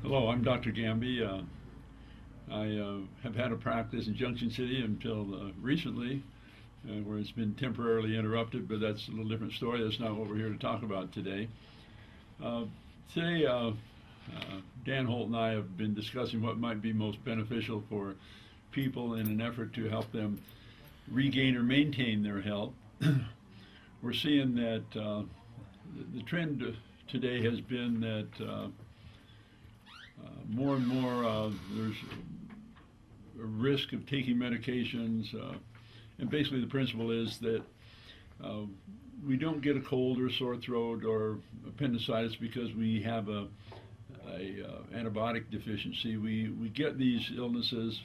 Hello, I'm Dr. Gambee. I have had a practice in Junction City until recently, where it's been temporarily interrupted, but that's a little different story. That's not what we're here to talk about today. Uh, today, Dan Holt and I have been discussing what might be most beneficial for people in an effort to help them regain or maintain their health. We're seeing that the trend today has been that more and more there's a risk of taking medications, and basically the principle is that uh, we don't get a cold or sore throat or appendicitis because we have a antibiotic deficiency. We get these illnesses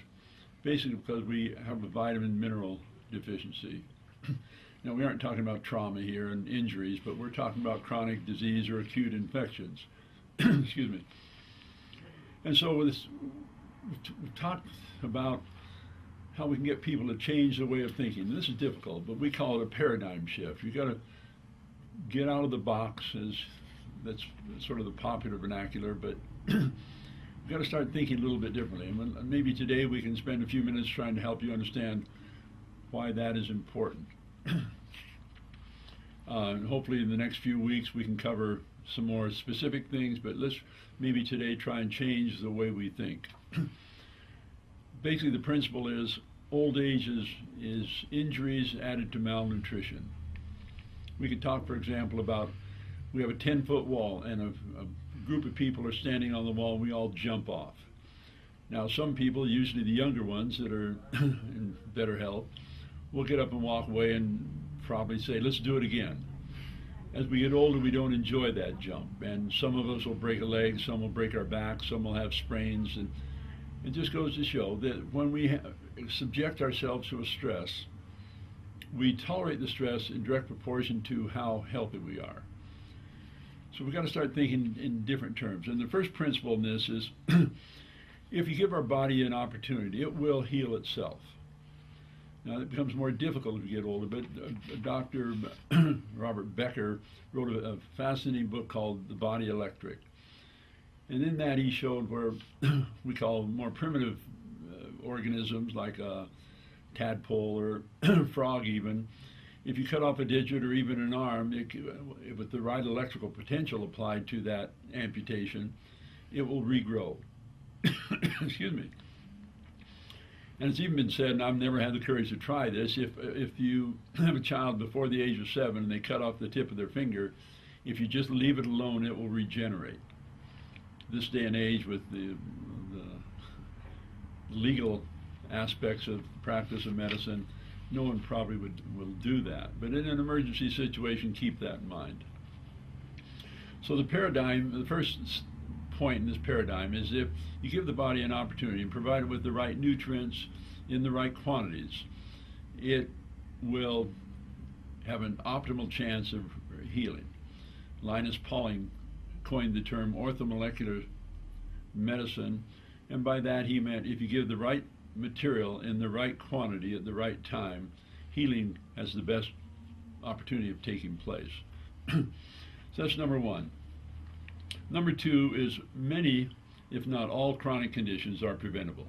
basically because we have a vitamin mineral deficiency. Now, we aren't talking about trauma here and injuries, but we're talking about chronic disease or acute infections. Excuse me. And so we've talked about how we can get people to change their way of thinking. This is difficult, but we call it a paradigm shift. You've got to get out of the box, that's sort of the popular vernacular, but you've got to start thinking a little bit differently. And maybe today we can spend a few minutes trying to help you understand why that is important. And hopefully in the next few weeks we can cover some more specific things, but let's maybe today try and change the way we think. Basically the principle is old age is injuries added to malnutrition. We could talk, for example, about we have a 10-foot wall and a group of people are standing on the wall, we all jump off. Now some people, usually the younger ones that are in better health, will get up and walk away and probably say, let's do it again. As we get older, we don't enjoy that jump, and some of us will break a leg, some will break our back, some will have sprains, and it just goes to show that when we subject ourselves to a stress, we tolerate the stress in direct proportion to how healthy we are. So we've got to start thinking in different terms, and the first principle in this is if you give our body an opportunity, it will heal itself. Now, it becomes more difficult as we get older, but Dr. Robert Becker wrote a fascinating book called The Body Electric. And in that he showed where we call more primitive organisms like a tadpole or frog even, if you cut off a digit or even an arm, with the right electrical potential applied to that amputation, it will regrow. Excuse me. And it's even been said, and I've never had the courage to try this, if you have a child before the age of 7 and they cut off the tip of their finger, if you just leave it alone, it will regenerate. This day and age, with the legal aspects of practice of medicine, no one probably will do that. But in an emergency situation, keep that in mind. So the first point in this paradigm is if you give the body an opportunity and provide it with the right nutrients in the right quantities, it will have an optimal chance of healing. Linus Pauling coined the term orthomolecular medicine, and by that he meant if you give the right material in the right quantity at the right time, healing has the best opportunity of taking place. So that's number one. Number two is many, if not all, chronic conditions are preventable.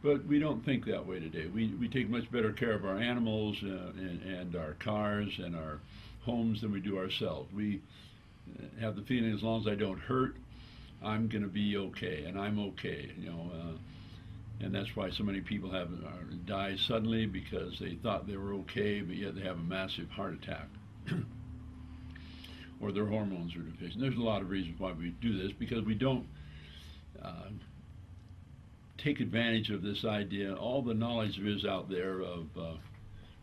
But we don't think that way today. We take much better care of our animals and our cars and our homes than we do ourselves. We have the feeling as long as I don't hurt, I'm going to be okay, and I'm okay. And that's why so many people die suddenly because they thought they were okay, but yet they have a massive heart attack. Or their hormones are deficient. There's a lot of reasons why we do this, because we don't take advantage of this idea, all the knowledge there is out there of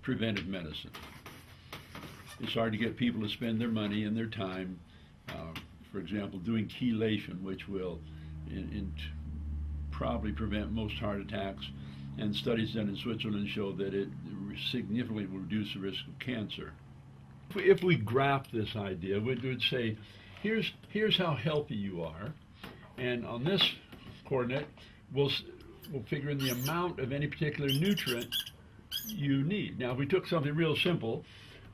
preventive medicine. It's hard to get people to spend their money and their time, for example, doing chelation, which will probably prevent most heart attacks, and studies done in Switzerland show that it significantly will reduce the risk of cancer. If we graph this idea, we would say, here's how healthy you are, and on this coordinate, we'll figure in the amount of any particular nutrient you need. Now, if we took something real simple,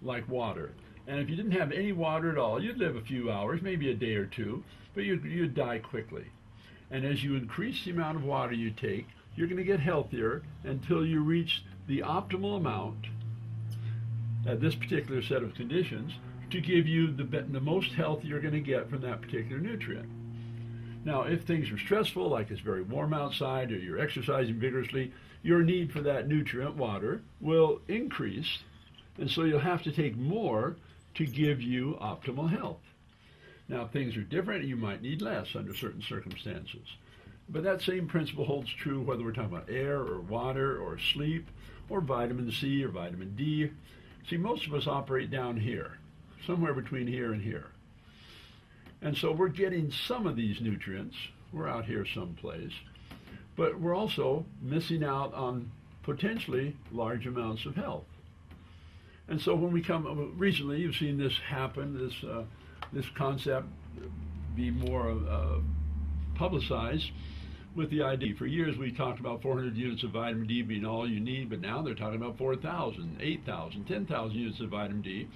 like water, and if you didn't have any water at all, you'd live a few hours, maybe a day or two, but you'd die quickly. And as you increase the amount of water you take, you're going to get healthier until you reach the optimal amount at this particular set of conditions to give you the most health you're going to get from that particular nutrient. Now, if things are stressful, like it's very warm outside or you're exercising vigorously, your need for that nutrient, water, will increase, and so you'll have to take more to give you optimal health. Now, if things are different, you might need less under certain circumstances. But that same principle holds true whether we're talking about air or water or sleep or vitamin C or vitamin D. See, most of us operate down here, somewhere between here and here. And so we're getting some of these nutrients. We're out here someplace. But we're also missing out on potentially large amounts of health. And so when we come, recently you've seen this happen, this concept be more publicized with the idea. For years we talked about 400 units of vitamin D being all you need, but now they're talking about 4,000, 8,000, 10,000 units of vitamin D.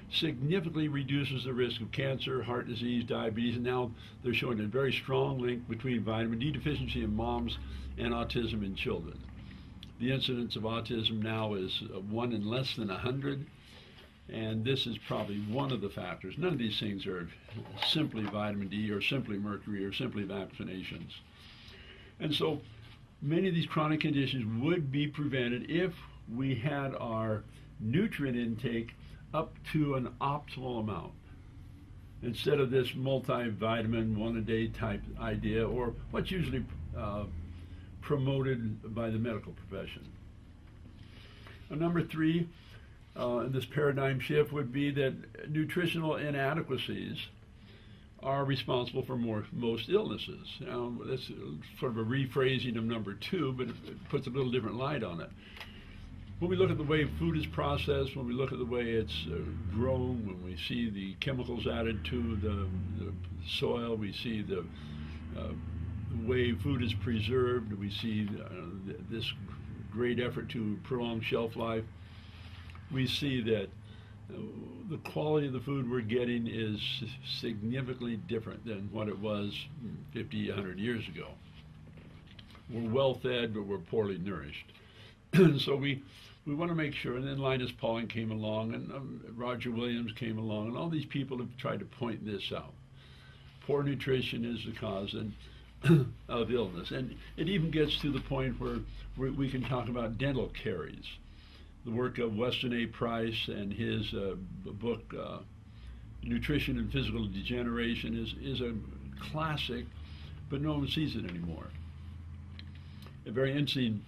Significantly reduces the risk of cancer, heart disease, diabetes, and now they're showing a very strong link between vitamin D deficiency in moms and autism in children. The incidence of autism now is 1 in less than 100, and this is probably one of the factors. None of these things are simply vitamin D or simply mercury or simply vaccinations. And so many of these chronic conditions would be prevented if we had our nutrient intake up to an optimal amount, instead of this multivitamin, one-a-day type idea, or what's usually promoted by the medical profession. Number 3 in this paradigm shift would be that nutritional inadequacies are responsible for most illnesses. Now, that's sort of a rephrasing of number 2, but it puts a little different light on it. When we look at the way food is processed, when we look at the way it's grown, when we see the chemicals added to the soil, we see the way food is preserved, we see this great effort to prolong shelf life, we see that the quality of the food we're getting is significantly different than what it was 50, 100 years ago. We're well fed, but we're poorly nourished. So we want to make sure, and then Linus Pauling came along, and Roger Williams came along, and all these people have tried to point this out. Poor nutrition is the cause of illness. And it even gets to the point where we can talk about dental caries. The work of Weston A. Price and his book, Nutrition and Physical Degeneration, is a classic, but no one sees it anymore. A very interesting.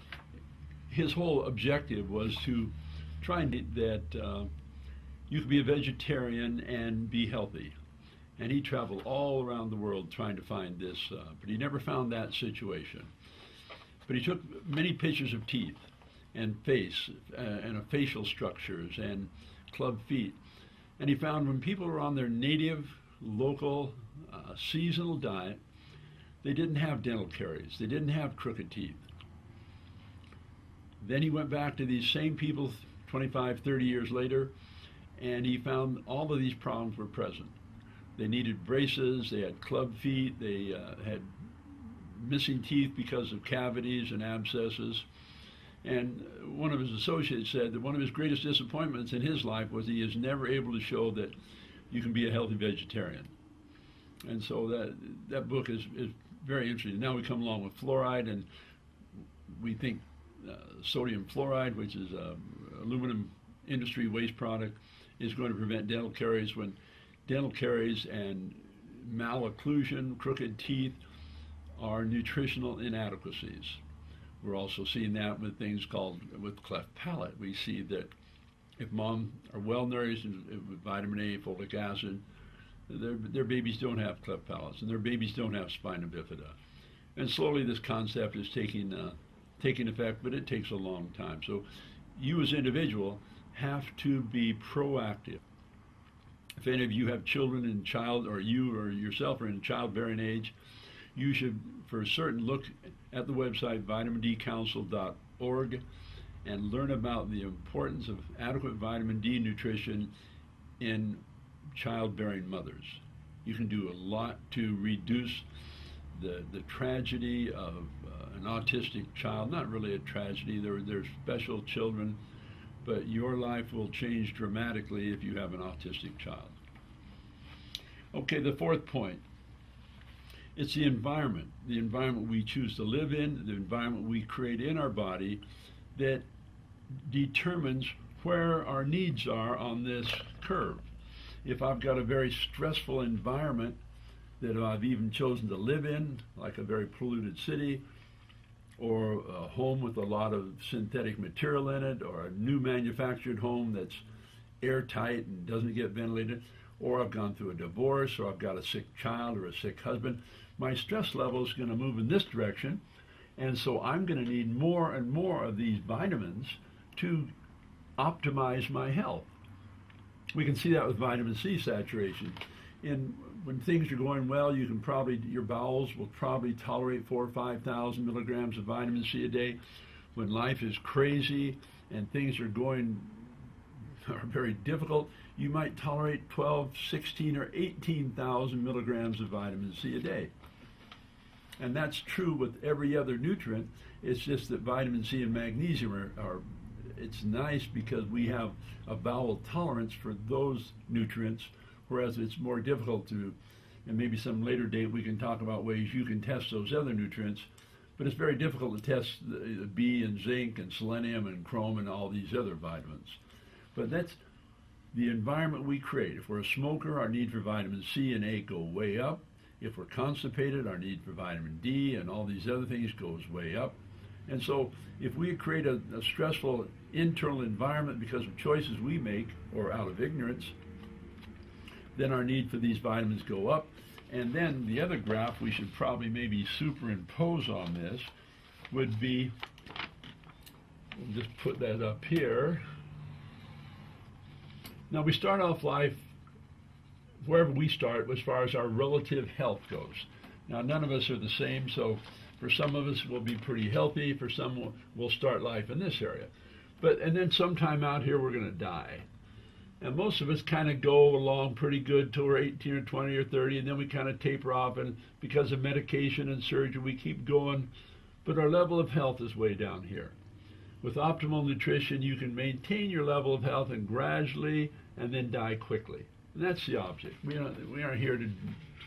His whole objective was to try and get that you could be a vegetarian and be healthy. And he traveled all around the world trying to find this, but he never found that situation. But he took many pictures of teeth and face and facial structures and club feet. And he found when people were on their native, local, seasonal diet, they didn't have dental caries. They didn't have crooked teeth. Then he went back to these same people 25, 30 years later, and he found all of these problems were present. They needed braces, they had club feet, they had missing teeth because of cavities and abscesses. And one of his associates said that one of his greatest disappointments in his life was he is never able to show that you can be a healthy vegetarian. And so that book is very interesting. Now we come along with fluoride, and we think sodium fluoride, which is an aluminum industry waste product, is going to prevent dental caries, when dental caries and malocclusion, crooked teeth, are nutritional inadequacies. We're also seeing that with things called with cleft palate. We see that if mom are well nourished with vitamin A, folic acid, their babies don't have cleft palates, and their babies don't have spina bifida. And slowly this concept is taking effect, but it takes a long time. So you as an individual have to be proactive. If any of you have children in child, or you or yourself are in childbearing age, you should for certain look at the website vitamindcouncil.org and learn about the importance of adequate vitamin D nutrition in childbearing mothers. You can do a lot to reduce the tragedy of an autistic child. Not really a tragedy. They're special children, but your life will change dramatically if you have an autistic child. Okay, the fourth point. It's the environment we choose to live in, the environment we create in our body that determines where our needs are on this curve. If I've got a very stressful environment that I've even chosen to live in, like a very polluted city, or a home with a lot of synthetic material in it, or a new manufactured home that's airtight and doesn't get ventilated, or I've gone through a divorce, or I've got a sick child or a sick husband, my stress level is going to move in this direction, and so I'm going to need more and more of these vitamins to optimize my health. We can see that with vitamin C saturation. When things are going well, your bowels will probably tolerate 4,000 or 5,000 milligrams of vitamin C a day. When life is crazy and things are very difficult, you might tolerate 12, 16, or 18,000 milligrams of vitamin C a day. And that's true with every other nutrient. It's just that vitamin C and magnesium it's nice because we have a bowel tolerance for those nutrients, whereas it's more difficult to, and maybe some later date we can talk about ways you can test those other nutrients, but it's very difficult to test the B and zinc and selenium and chrome and all these other vitamins. But that's the environment we create. If we're a smoker, our need for vitamin C and A go way up. If we're constipated, our need for vitamin D and all these other things goes way up. And so if we create a stressful internal environment because of choices we make or out of ignorance, then our need for these vitamins go up. And then the other graph we should probably maybe superimpose on this would be, we'll just put that up here. Now we start off life wherever we start as far as our relative health goes. Now none of us are the same, so for some of us we'll be pretty healthy, for some we'll start life in this area. And then sometime out here we're going to die. And most of us kind of go along pretty good till we're 18 or 20 or 30, and then we kind of taper off, and because of medication and surgery we keep going, but our level of health is way down here. With optimal nutrition you can maintain your level of health and gradually and then die quickly. And that's the object. We aren't here to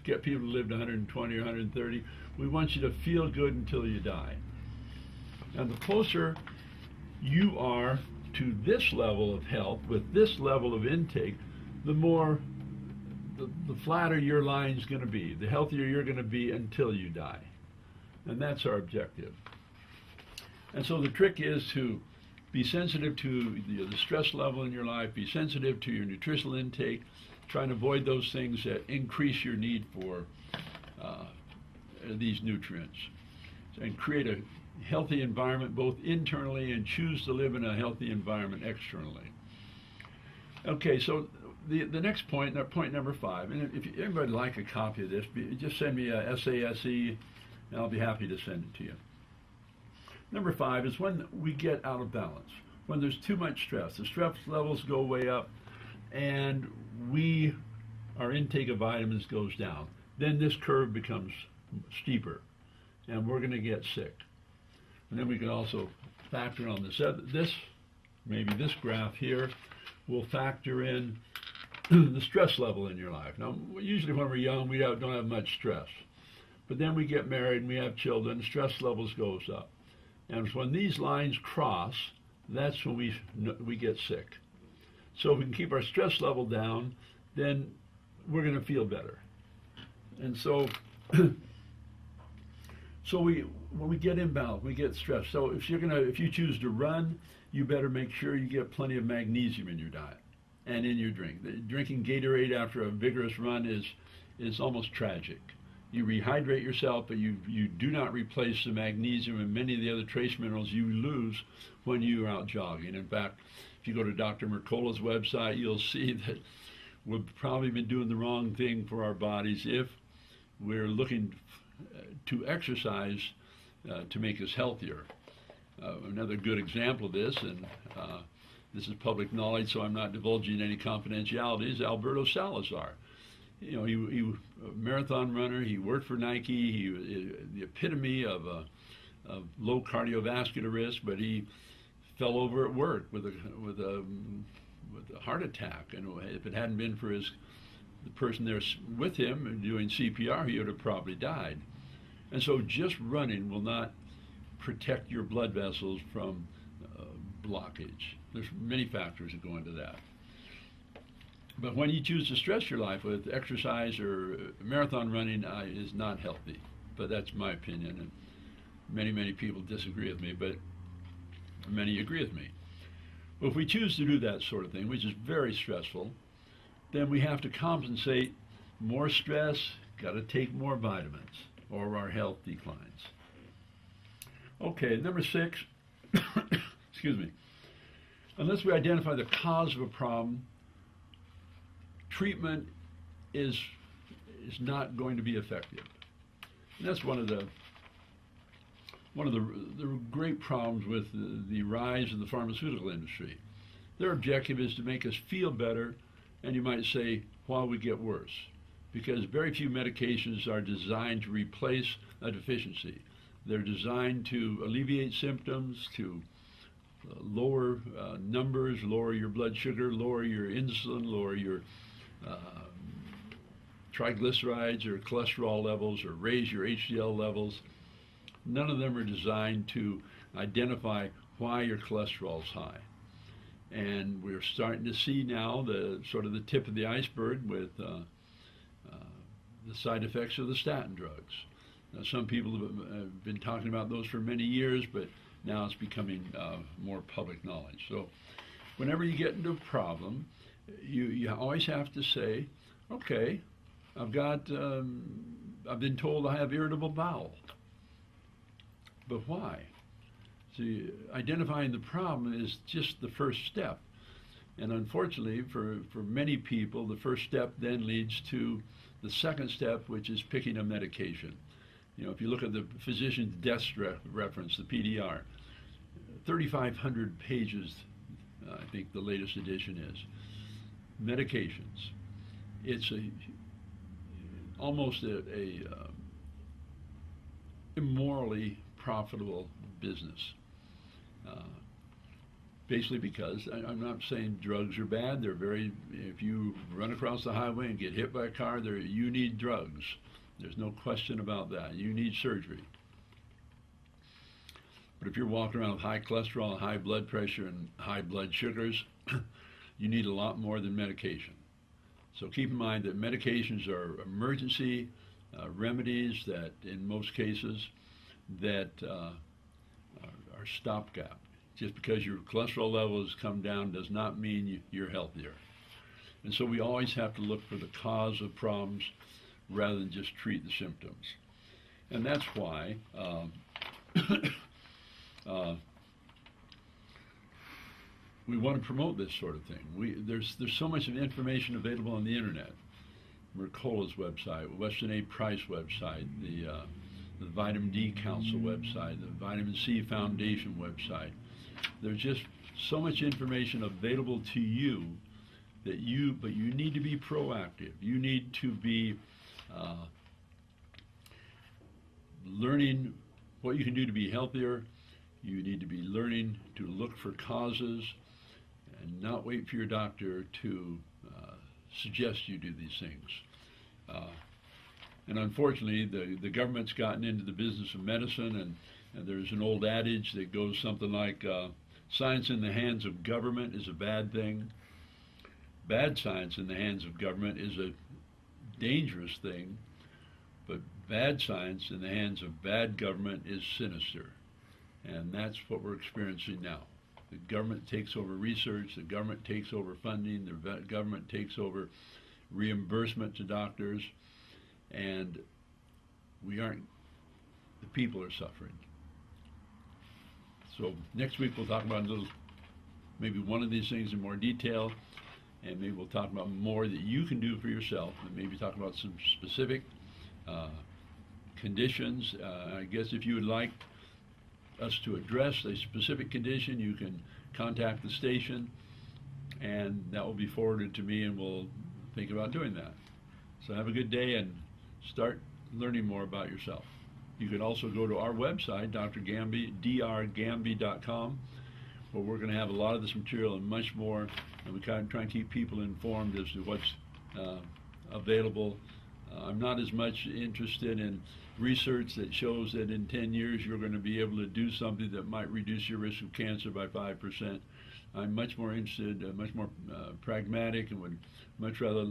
get people to live to 120 or 130. We want you to feel good until you die. And the closer you are to this level of health with this level of intake, the flatter your line's going to be, the healthier you're going to be until you die. And that's our objective. And so the trick is to be sensitive to the stress level in your life, be sensitive to your nutritional intake, try and avoid those things that increase your need for these nutrients, and create a healthy environment both internally and choose to live in a healthy environment externally. Okay, so the next point, point number 5, and if anybody would like a copy of this, just send me a SASE and I'll be happy to send it to you. Number 5 is when we get out of balance, when there's too much stress. The stress levels go way up and our intake of vitamins goes down. Then this curve becomes steeper and we're going to get sick. And then we can also factor on maybe this graph here will factor in the stress level in your life. Now, usually when we're young, we don't have much stress. But then we get married and we have children, stress levels goes up. And when these lines cross, that's when we get sick. So if we can keep our stress level down, then we're going to feel better. And so when we get imbalanced, we get stressed. So if you choose to run, you better make sure you get plenty of magnesium in your diet and in your drink. Drinking Gatorade after a vigorous run is almost tragic. You rehydrate yourself, but you do not replace the magnesium and many of the other trace minerals you lose when you're out jogging. In fact, if you go to Dr. Mercola's website, you'll see that we've probably been doing the wrong thing for our bodies if we're looking to exercise to make us healthier. Another good example of this, and this is public knowledge, so I'm not divulging any confidentiality, is Alberto Salazar. he was a marathon runner. He worked for Nike. He was the epitome of low cardiovascular risk, but he fell over at work with a heart attack. And if it hadn't been for the person there with him doing CPR, he would have probably died. And so just running will not protect your blood vessels from blockage. There's many factors that go into that. But when you choose to stress your life with exercise or marathon running, is not healthy. But that's my opinion, and many people disagree with me, but many agree with me. Well, if we choose to do that sort of thing, which is very stressful, then we have to compensate. More stress, got to take more vitamins, or our health declines. Okay, number 6, excuse me. Unless we identify the cause of a problem, treatment is not going to be effective. And that's one of the great problems with the rise of the pharmaceutical industry. Their objective is to make us feel better, and you might say, while we get worse, because very few medications are designed to replace a deficiency. They're designed to alleviate symptoms, to lower numbers, lower your blood sugar, lower your insulin, lower your triglycerides or cholesterol levels, or raise your HDL levels. None of them are designed to identify why your cholesterol is high. And we're starting to see now the tip of the iceberg with the side effects of the statin drugs. Now, some people have been talking about those for many years, but now it's becoming more public knowledge. So whenever you get into a problem, you always have to say, okay, I've been told I have irritable bowel. But why? See, identifying the problem is just the first step. And unfortunately, for many people, the first step then leads to the second step, which is picking a medication. If you look at the physician's desk reference, the PDR, 3,500 pages, I think the latest edition is. Medications. It's almost a immorally profitable business. Basically because, I'm not saying drugs are bad. If you run across the highway and get hit by a car, you need drugs. There's no question about that. You need surgery. But if you're walking around with high cholesterol, high blood pressure, and high blood sugars, you need a lot more than medication. So keep in mind that medications are emergency remedies that, in most cases, that are stopgap. Just because your cholesterol levels come down does not mean you're healthier. And so we always have to look for the cause of problems rather than just treat the symptoms. And that's why we want to promote this sort of thing. There's so much of information available on the internet. Mercola's website, Weston A. Price website, the Vitamin D Council website, the Vitamin C Foundation website. There's just so much information available to you but you need to be proactive. You need to be learning what you can do to be healthier. You need to be learning to look for causes and not wait for your doctor to suggest you do these things. And unfortunately, the government's gotten into the business of medicine, and there's an old adage that goes something like, science in the hands of government is a bad thing. Bad science in the hands of government is a dangerous thing, but bad science in the hands of bad government is sinister. And that's what we're experiencing now. The government takes over research, the government takes over funding, the government takes over reimbursement to doctors, and the people are suffering. So next week we'll talk about maybe one of these things in more detail, and maybe we'll talk about more that you can do for yourself, and maybe talk about some specific conditions. I guess if you would like us to address a specific condition, you can contact the station, and that will be forwarded to me, and we'll think about doing that. So have a good day and start learning more about yourself. You can also go to our website, Dr. Gambee, drgambee.com, where we're going to have a lot of this material and much more, and we kind of try and keep people informed as to what's available. I'm not as much interested in research that shows that in 10 years you're going to be able to do something that might reduce your risk of cancer by 5%. I'm much more interested, much more pragmatic, and would much rather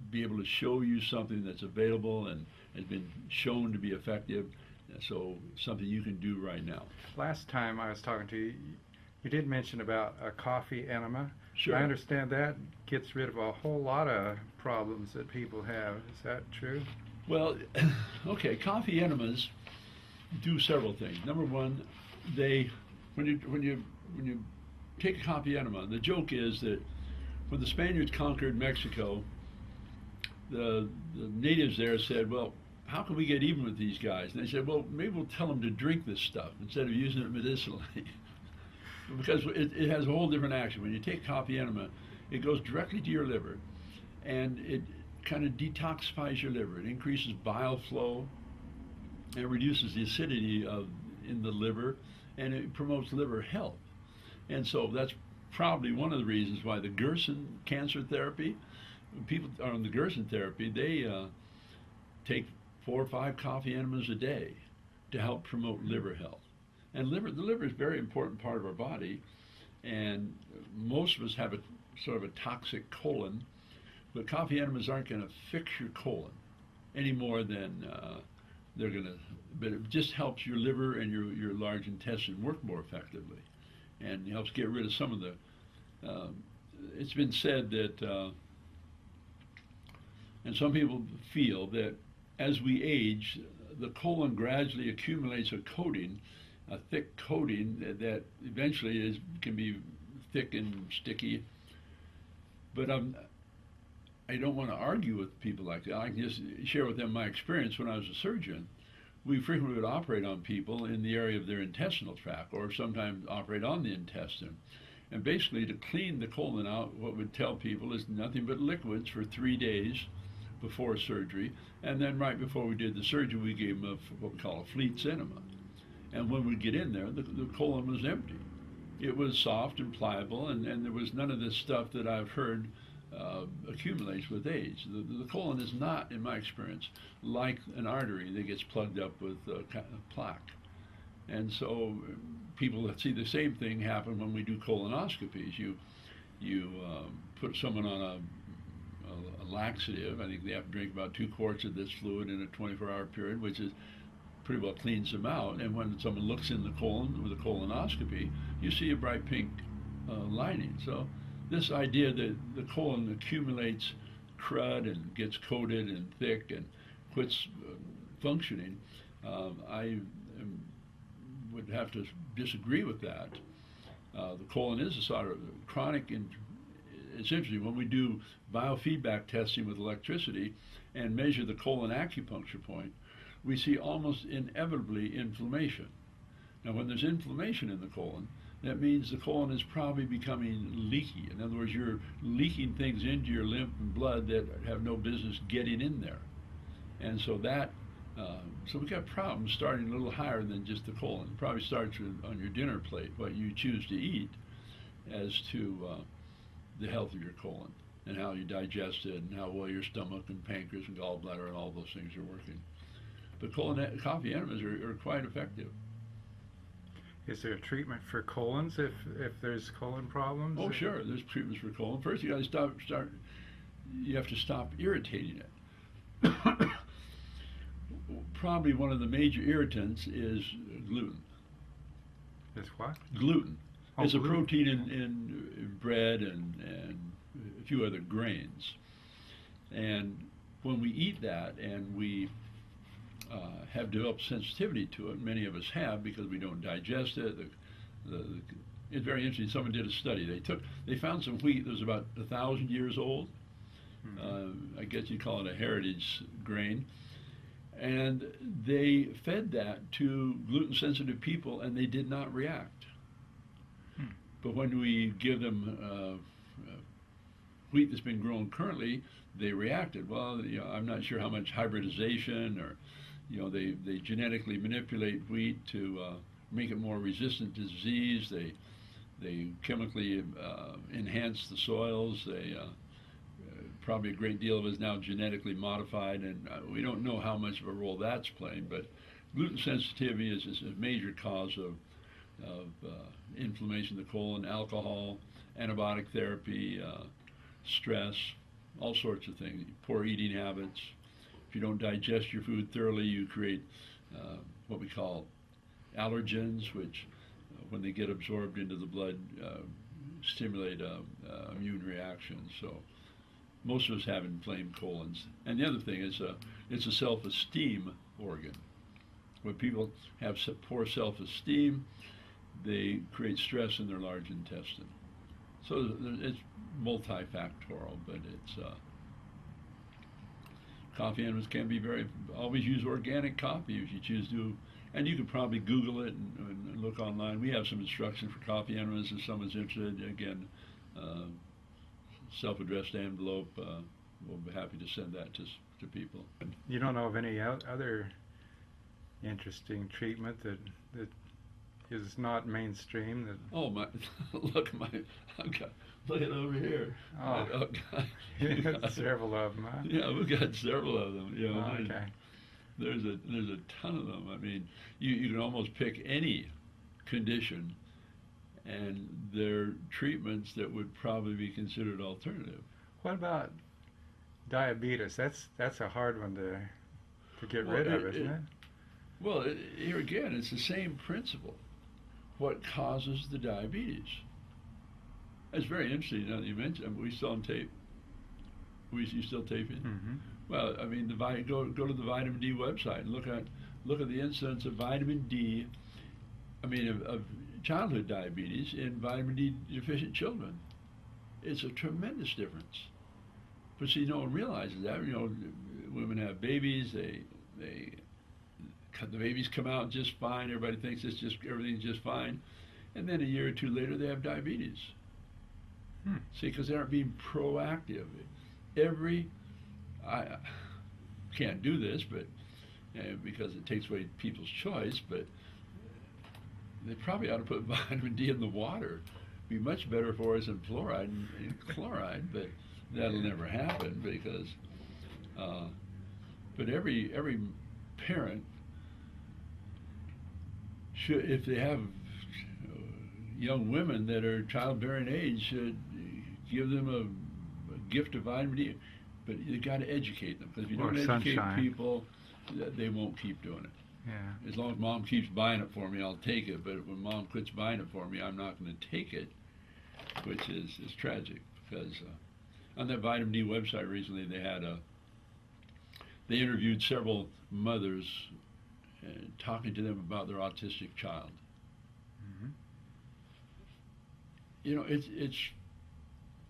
be able to show you something that's available and has been shown to be effective, so something you can do right now. Last time I was talking to you, you did mention about a coffee enema. Sure. I understand that gets rid of a whole lot of problems that people have. Is that true? Well, okay, coffee enemas do several things. Number one, when you take a coffee enema, the joke is that when the Spaniards conquered Mexico, the natives there said, well, how can we get even with these guys? And they said, well, maybe we'll tell them to drink this stuff instead of using it medicinally. Because it has a whole different action. When you take coffee enema, it goes directly to your liver, and it kind of detoxifies your liver. It increases bile flow, and it reduces the acidity in the liver, and it promotes liver health. And so that's probably one of the reasons why the Gerson cancer therapy, when people are on the Gerson therapy, they take 4 or 5 coffee enemas a day to help promote liver health. And the liver is a very important part of our body, and most of us have a sort of a toxic colon, but coffee enemas aren't going to fix your colon any more than they're going to, but it just helps your liver and your large intestine work more effectively, and it helps get rid of some of the, it's been said that, and some people feel that as we age, the colon gradually accumulates a coating, a thick coating that eventually can be thick and sticky. But I don't want to argue with people like that. I can just share with them my experience when I was a surgeon. We frequently would operate on people in the area of their intestinal tract, or sometimes operate on the intestine. And basically, to clean the colon out, what we'd tell people is nothing but liquids for 3 days before surgery. And then right before we did the surgery, we gave them what we call a Fleet's enema. And when we get in there, the colon was empty. It was soft and pliable, and there was none of this stuff that I've heard accumulates with age. The colon is not, in my experience, like an artery that gets plugged up with plaque. And so people see the same thing happen when we do colonoscopies. You put someone on a laxative. I think they have to drink about 2 quarts of this fluid in a 24-hour period, which is pretty well cleans them out. And when someone looks in the colon with a colonoscopy, you see a bright pink lining. So this idea that the colon accumulates crud and gets coated and thick and quits functioning, I would have to disagree with that. The colon is a sort of chronic, and it's interesting, when we do biofeedback testing with electricity and measure the colon acupuncture point, we see almost inevitably inflammation. Now, when there's inflammation in the colon, that means the colon is probably becoming leaky. In other words, you're leaking things into your lymph and blood that have no business getting in there. And so so we've got problems starting a little higher than just the colon. It probably starts on your dinner plate, what you choose to eat, as to the health of your colon and how you digest it and how well your stomach and pancreas and gallbladder and all those things are working. But coffee enemas are quite effective. Is there a treatment for colons if there's colon problems? Oh, sure. There's treatments for colon. First, you got to you have to stop irritating it. Probably one of the major irritants is gluten. Is what? Gluten. Oh, it's gluten. a protein in bread and a few other grains. And when we eat that and we have developed sensitivity to it, many of us have, because we don't digest it. It's very interesting. Someone did a study. They found some wheat that was about 1,000 years old. I guess you'd call it a heritage grain. And they fed that to gluten-sensitive people, and they did not react. But when we give them wheat that's been grown currently, they reacted. Well, I'm not sure how much hybridization or, they genetically manipulate wheat to make it more resistant to disease. They chemically enhance the soils. They probably a great deal of it is now genetically modified, and we don't know how much of a role that's playing. But gluten sensitivity is a major cause of inflammation of the colon, alcohol, antibiotic therapy, stress, all sorts of things. Poor eating habits. If you don't digest your food thoroughly, you create what we call allergens, which when they get absorbed into the blood stimulate immune reactions. So most of us have inflamed colons. And the other thing is it's a self-esteem organ. When people have poor self-esteem, they create stress in their large intestine. So it's multifactorial, but it's coffee enemas can be always use organic coffee if you choose to, and you could probably Google it and look online. We have some instructions for coffee enemas if someone's interested. Again, self-addressed envelope. We'll be happy to send that to people. You don't know of any other interesting treatment that is not mainstream? Oh my! Look it over here. Oh, you got several of them, huh? Yeah, we've got several of them. Okay. There's a ton of them. I mean, you can almost pick any condition, and there are treatments that would probably be considered alternative. What about diabetes? That's a hard one to get rid of, isn't it? Well, here again, it's the same principle. What causes the diabetes? It's very interesting now that you mentioned it. We still on tape. You still taping? Mm-hmm. Well, I mean, go to the vitamin D website and look at the incidence of vitamin D. I mean, of childhood diabetes in vitamin D deficient children. It's a tremendous difference. But see, no one realizes that. Women have babies. The babies come out just fine. Everybody thinks everything's just fine, and then a year or two later they have diabetes. See, because they aren't being proactive. I can't do this, but because it takes away people's choice. But they probably ought to put vitamin D in the water. It'd be much better for us than fluoride and chloride, but that'll never happen because. But every parent should, if they have young women that are childbearing age, should give them a gift of vitamin D. But you got to educate them, because if you don't educate people, they won't keep doing it. Yeah. As long as mom keeps buying it for me, I'll take it. But when mom quits buying it for me, I'm not going to take it, which is tragic. Because on that vitamin D website recently, they interviewed several mothers talking to them about their autistic child. Mm-hmm. It's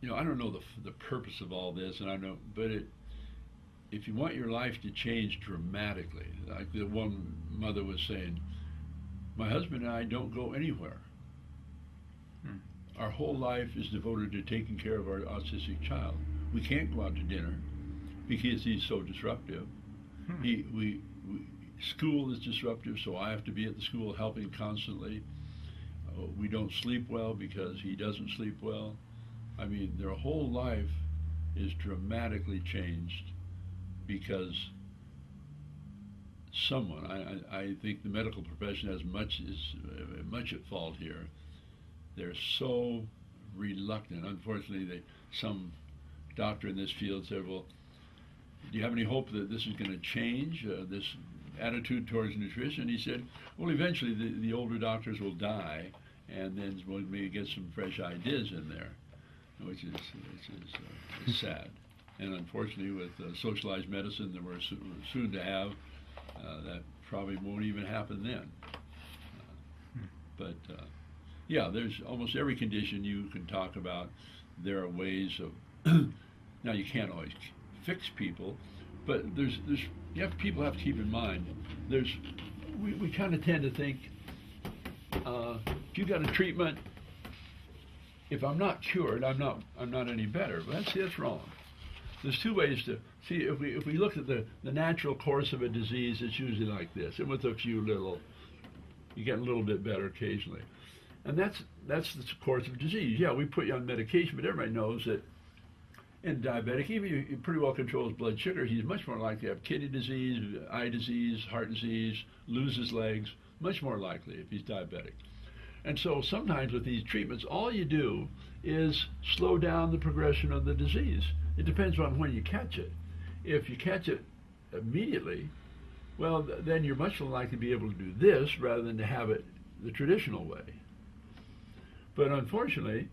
I don't know the purpose of all this, and I know, but if you want your life to change dramatically, like the one mother was saying, my husband and I don't go anywhere. Our whole life is devoted to taking care of our autistic child. We can't go out to dinner because he's so disruptive. School is disruptive, so I have to be at the school helping constantly. We don't sleep well because he doesn't sleep well. I mean, their whole life is dramatically changed because someone, I think the medical profession has much at fault here. They're so reluctant. Unfortunately, some doctor in this field said, well, do you have any hope that this is going to change, this attitude towards nutrition? He said, well, eventually the older doctors will die, and then we'll maybe get some fresh ideas in there, which is sad. And unfortunately, with socialized medicine that we're soon to have, that probably won't even happen then. But yeah, there's almost every condition you can talk about. There are ways of now you can't always fix people, but people have to keep in mind. We kind of tend to think if you got a treatment, if I'm not cured, I'm not any better. But that's wrong. there's two ways to see. If we look at the natural course of a disease, it's usually like this, and with a few little, you get a little bit better occasionally, and that's the course of disease. Yeah, we put you on medication, but everybody knows that in a diabetic, even if he pretty well controls blood sugar, he's much more likely to have kidney disease, eye disease, heart disease, lose his legs, much more likely if he's diabetic. And so sometimes with these treatments, all you do is slow down the progression of the disease. It depends on when you catch it. If you catch it immediately, well, then you're much more likely to be able to do this rather than to have it the traditional way. But unfortunately,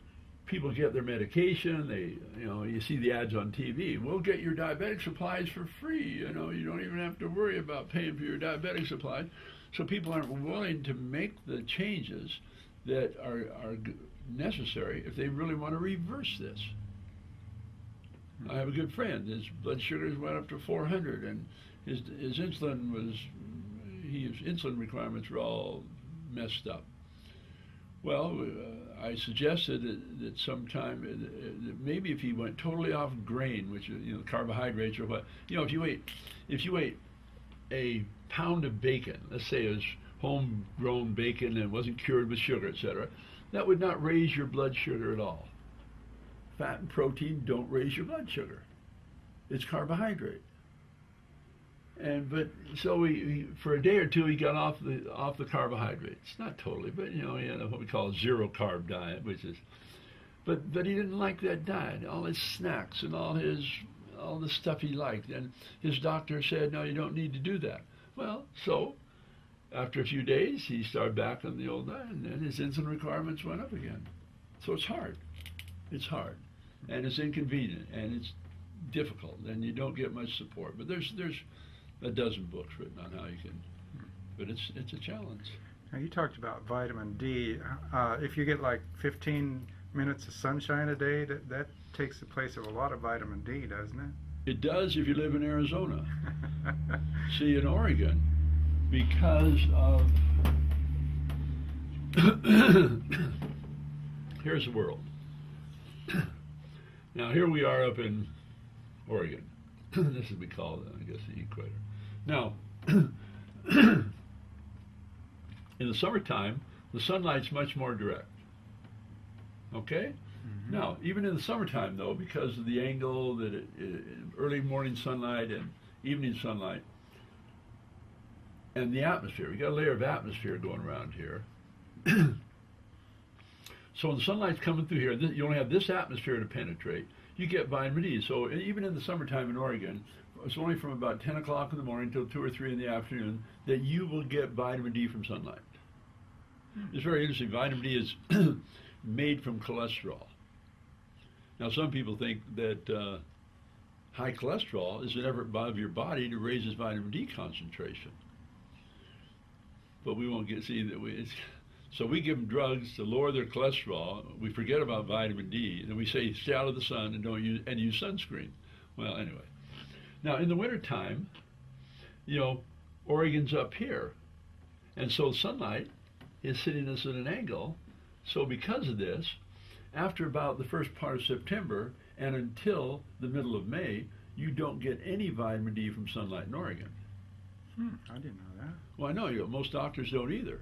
people get their medication. You see the ads on TV. We'll get your diabetic supplies for free. You don't even have to worry about paying for your diabetic supplies. So people aren't willing to make the changes that are necessary if they really want to reverse this. I have a good friend. His blood sugars went up to 400, and his insulin his insulin requirements were all messed up. Well, I suggested that sometime that maybe if he went totally off grain, which carbohydrates or what, if you ate a pound of bacon, let's say it was homegrown bacon and wasn't cured with sugar, etc., that would not raise your blood sugar at all. Fat and protein don't raise your blood sugar. It's carbohydrate. But so for a day or two he got off the carbohydrates. Not totally, but he had what we call a zero carb diet, but he didn't like that diet. All his snacks and all the stuff he liked, and his doctor said, no, you don't need to do that. Well, so after a few days he started back on the old diet, and then his insulin requirements went up again. So it's hard. It's hard, and it's inconvenient, and it's difficult, and you don't get much support. But there's a dozen books written on how you can, but it's a challenge. Now you talked about vitamin D. If you get like 15 minutes of sunshine a day, that takes the place of a lot of vitamin D, doesn't it? It does if you live in Arizona. See, in Oregon, because of here's the world. Now here we are up in Oregon. This is we call it, I guess, the equator. Now, in the summertime, the sunlight's much more direct. Okay? Mm-hmm. Now, even in the summertime, though, because of the angle that early morning sunlight and evening sunlight, and the atmosphere, we got a layer of atmosphere going around here. So when the sunlight's coming through here, you only have this atmosphere to penetrate. You get vitamin D. So even in the summertime in Oregon, it's only from about 10 o'clock in the morning till 2 or 3 in the afternoon that you will get vitamin D from sunlight. It's very interesting. Vitamin D is made from cholesterol. Now, some people think that high cholesterol is an effort of your body to raise its vitamin D concentration. But we won't see that. So we give them drugs to lower their cholesterol. We forget about vitamin D, and we say stay out of the sun and use sunscreen. Well, anyway. Now in the wintertime, Oregon's up here, and so sunlight is hitting us at an angle. So because of this, after about the first part of September and until the middle of May, you don't get any vitamin D from sunlight in Oregon. I didn't know that. Well, I know most doctors don't either.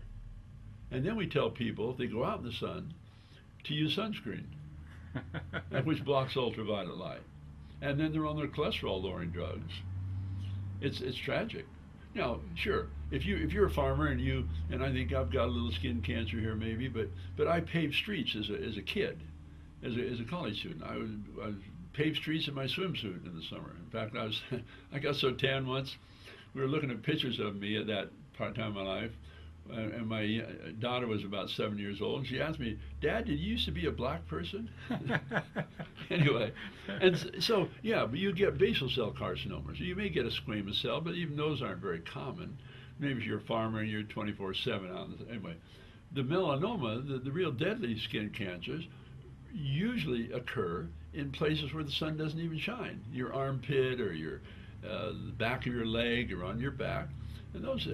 And then we tell people, if they go out in the sun, to use sunscreen, which blocks ultraviolet light. And then they're on their cholesterol-lowering drugs. It's tragic. Now, sure, if you're a farmer and I think I've got a little skin cancer here maybe, but I paved streets as a kid, as a college student. I paved streets in my swimsuit in the summer. In fact, I got so tan once. We were looking at pictures of me at that part time of my life. And my daughter was about 7 years old, and she asked me, "Dad, did you used to be a black person?" Anyway, and so, yeah, but you get basal cell carcinomas. You may get a squamous cell, but even those aren't very common. Maybe if you're a farmer and you're 24/7 on this. Anyway, the melanoma, the real deadly skin cancers, usually occur in places where the sun doesn't even shine. Your armpit or the back of your leg or on your back. And those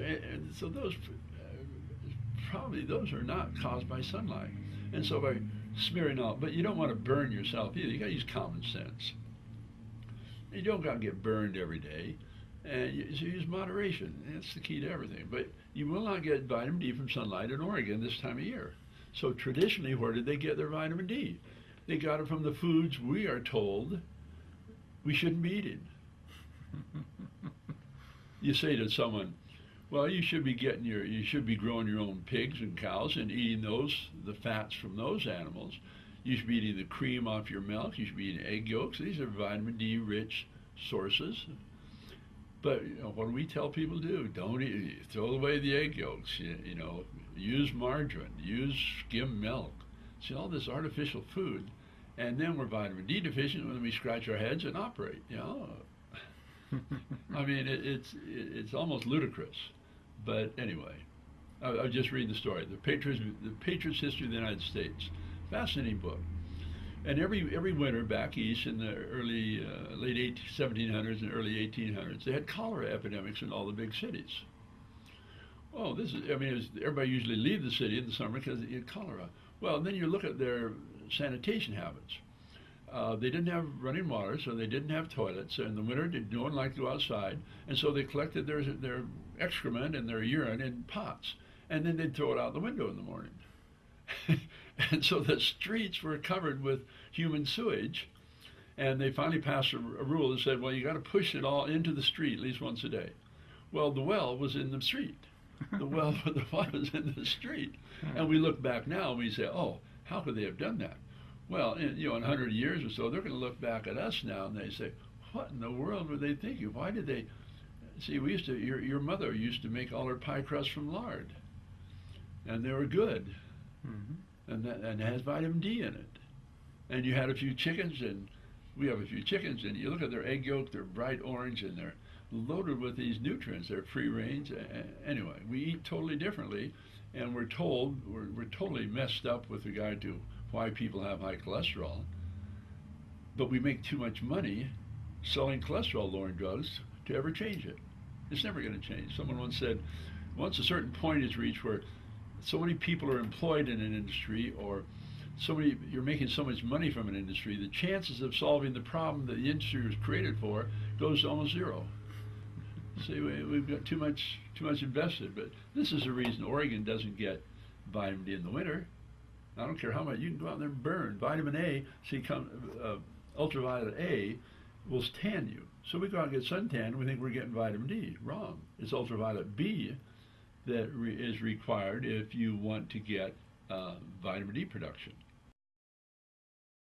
are not caused by sunlight. And so by smearing out, but you don't want to burn yourself either. You got to use common sense. You don't got to get burned every day. And you use moderation. That's the key to everything. But you will not get vitamin D from sunlight in Oregon this time of year. So traditionally, where did they get their vitamin D? They got it from the foods we are told we shouldn't be eating. You say to someone, well, you should be growing your own pigs and cows and eating the fats from those animals. You should be eating the cream off your milk. You should be eating egg yolks. These are vitamin D rich sources. But what do we tell people to do? Don't eat, throw away the egg yolks. Use margarine, use skim milk. See, all this artificial food, and then we're vitamin D deficient when we scratch our heads and operate. I mean, it's almost ludicrous. But anyway, I'll just read the story. The Patriots' History of the United States. Fascinating book. And every winter back east in the late 1700s and early 1800s, they had cholera epidemics in all the big cities. Oh, everybody usually leave the city in the summer because they had cholera. Well, then you look at their sanitation habits. They didn't have running water, so they didn't have toilets. In the winter, no one liked to go outside, and so they collected their excrement and their urine in pots, and then they'd throw it out the window in the morning. And so the streets were covered with human sewage, and they finally passed a rule that said, well, you got to push it all into the street at least once a day. Well, the well was in the street. The well for the water was in the street. And we look back now and we say, oh, how could they have done that? Well, in 100 years or so, they're going to look back at us now and they say, what in the world were they thinking? Why did they? See, your mother used to make all her pie crusts from lard, and they were good. Mm-hmm. And it has vitamin D in it. And you had a few chickens, and we have a few chickens, and you look at their egg yolk, they're bright orange, and they're loaded with these nutrients. They're free range. Anyway, we eat totally differently, and we're told we're totally messed up with regard to why people have high cholesterol. But we make too much money selling cholesterol-lowering drugs to ever change it. It's never going to change. Someone once said, once a certain point is reached where so many people are employed in an industry, or you're making so much money from an industry, the chances of solving the problem that the industry was created for goes to almost zero. See, we've got too much invested. But this is the reason Oregon doesn't get vitamin D in the winter. I don't care how much you can go out there and burn vitamin A. See, ultraviolet A will tan you. So we go out and get suntan, and we think we're getting vitamin D. Wrong. It's ultraviolet B that is required if you want to get vitamin D production.